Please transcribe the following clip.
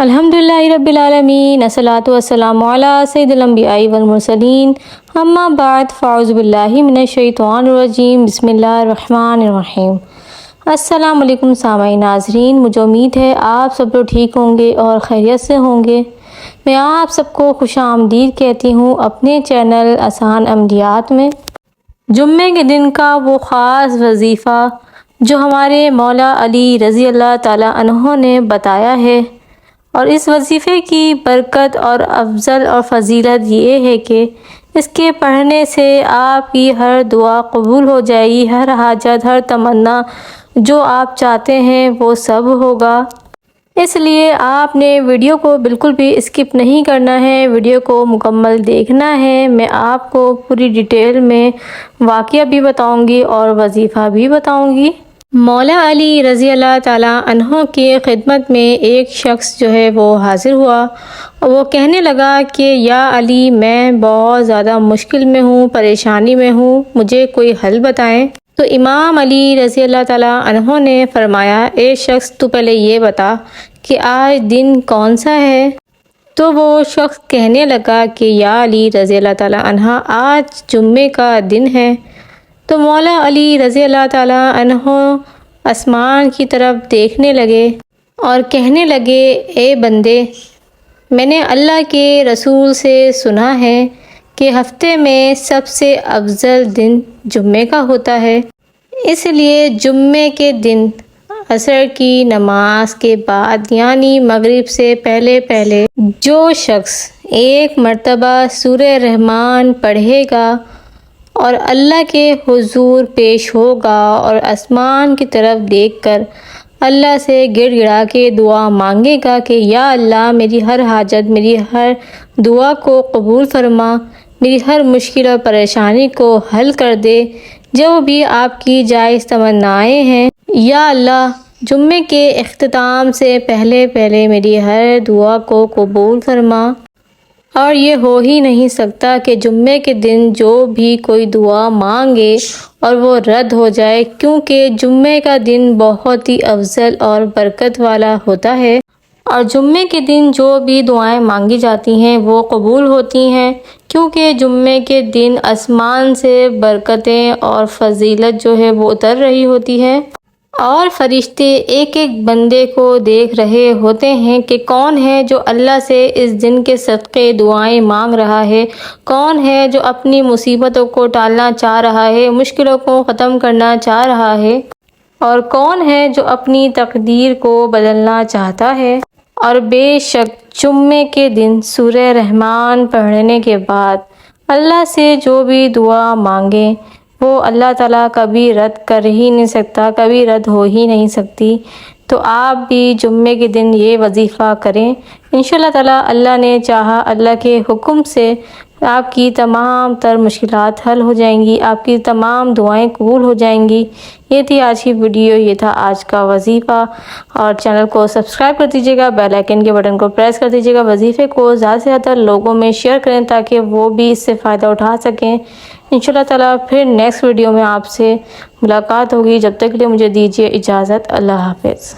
الحمدللہ رب العالمین، الصلاۃ والسلام علی سید الانبیاء والمرسلین، اما بعد، فاعوذ باللہ من الشیطان الرجیم، بسم اللہ الرحمن الرحیم۔ السلام علیکم سامعین ناظرین، مجھے امید ہے آپ سب لوگ ٹھیک ہوں گے اور خیریت سے ہوں گے۔ میں آپ سب کو خوش آمدید کہتی ہوں اپنے چینل آسان عملیات میں۔ جمعے کے دن کا وہ خاص وظیفہ جو ہمارے مولا علی رضی اللہ تعالیٰ عنہ نے بتایا ہے، اور اس وظیفے کی برکت اور افضل اور فضیلت یہ ہے کہ اس کے پڑھنے سے آپ کی ہر دعا قبول ہو جائے گی، ہر حاجت، ہر تمنا جو آپ چاہتے ہیں وہ سب ہوگا۔ اس لیے آپ نے ویڈیو کو بالکل بھی اسکپ نہیں کرنا ہے، ویڈیو کو مکمل دیکھنا ہے۔ میں آپ کو پوری ڈیٹیل میں واقعہ بھی بتاؤں گی اور وظیفہ بھی بتاؤں گی۔ مولا علی رضی اللہ تعالیٰ عنہ کی خدمت میں ایک شخص جو ہے وہ حاضر ہوا اور وہ کہنے لگا کہ یا علی، میں بہت زیادہ مشکل میں ہوں، پریشانی میں ہوں، مجھے کوئی حل بتائیں۔ تو امام علی رضی اللہ تعالیٰ عنہ نے فرمایا، اے شخص، تو پہلے یہ بتا کہ آج دن کون سا ہے؟ تو وہ شخص کہنے لگا کہ یا علی رضی اللہ تعالیٰ عنہ، آج جمعے کا دن ہے۔ تو مولا علی رضی اللہ تعالیٰ عنہ آسمان کی طرف دیکھنے لگے اور کہنے لگے، اے بندے، میں نے اللہ کے رسول سے سنا ہے کہ ہفتے میں سب سے افضل دن جمعے کا ہوتا ہے، اس لیے جمعے کے دن عصر کی نماز کے بعد یعنی مغرب سے پہلے جو شخص ایک مرتبہ سورہ رحمان پڑھے گا اور اللہ کے حضور پیش ہوگا اور آسمان کی طرف دیکھ کر اللہ سے گڑ گڑا کے دعا مانگے گا کہ یا اللہ، میری ہر حاجت، میری ہر دعا کو قبول فرما، میری ہر مشکل اور پریشانی کو حل کر دے، جو بھی آپ کی جائز تمنائیں ہیں، یا اللہ، جمعے کے اختتام سے پہلے میری ہر دعا کو قبول فرما۔ اور یہ ہو ہی نہیں سکتا کہ جمعے کے دن جو بھی کوئی دعا مانگے اور وہ رد ہو جائے، کیونکہ جمعے کا دن بہت ہی افضل اور برکت والا ہوتا ہے، اور جمعے کے دن جو بھی دعائیں مانگی جاتی ہیں وہ قبول ہوتی ہیں، کیونکہ جمعے کے دن آسمان سے برکتیں اور فضیلت جو ہے وہ اتر رہی ہوتی ہے، اور فرشتے ایک ایک بندے کو دیکھ رہے ہوتے ہیں کہ کون ہے جو اللہ سے اس دن کے صدقے دعائیں مانگ رہا ہے، کون ہے جو اپنی مصیبتوں کو ٹالنا چاہ رہا ہے، مشکلوں کو ختم کرنا چاہ رہا ہے، اور کون ہے جو اپنی تقدیر کو بدلنا چاہتا ہے۔ اور بے شک جمعے کے دن سورہ رحمان پڑھنے کے بعد اللہ سے جو بھی دعا مانگیں وہ اللہ تعالیٰ کبھی رد کر ہی نہیں سکتا، کبھی رد ہو ہی نہیں سکتی۔ تو آپ بھی جمعے کے دن یہ وظیفہ کریں، انشاءاللہ تعالیٰ اللہ نے چاہا، اللہ کے حکم سے آپ کی تمام تر مشکلات حل ہو جائیں گی، آپ کی تمام دعائیں قبول ہو جائیں گی۔ یہ تھی آج کی ویڈیو، یہ تھا آج کا وظیفہ، اور چینل کو سبسکرائب کر دیجیے گا، بیل آئیکن کے بٹن کو پریس کر دیجیے گا، وظیفے کو زیادہ سے زیادہ لوگوں میں شیئر کریں تاکہ وہ بھی اس سے فائدہ اٹھا سکیں۔ انشاءاللہ تعالیٰ پھر نیکسٹ ویڈیو میں آپ سے ملاقات ہوگی، جب تک کے لیے مجھے دیجیے اجازت، اللہ حافظ۔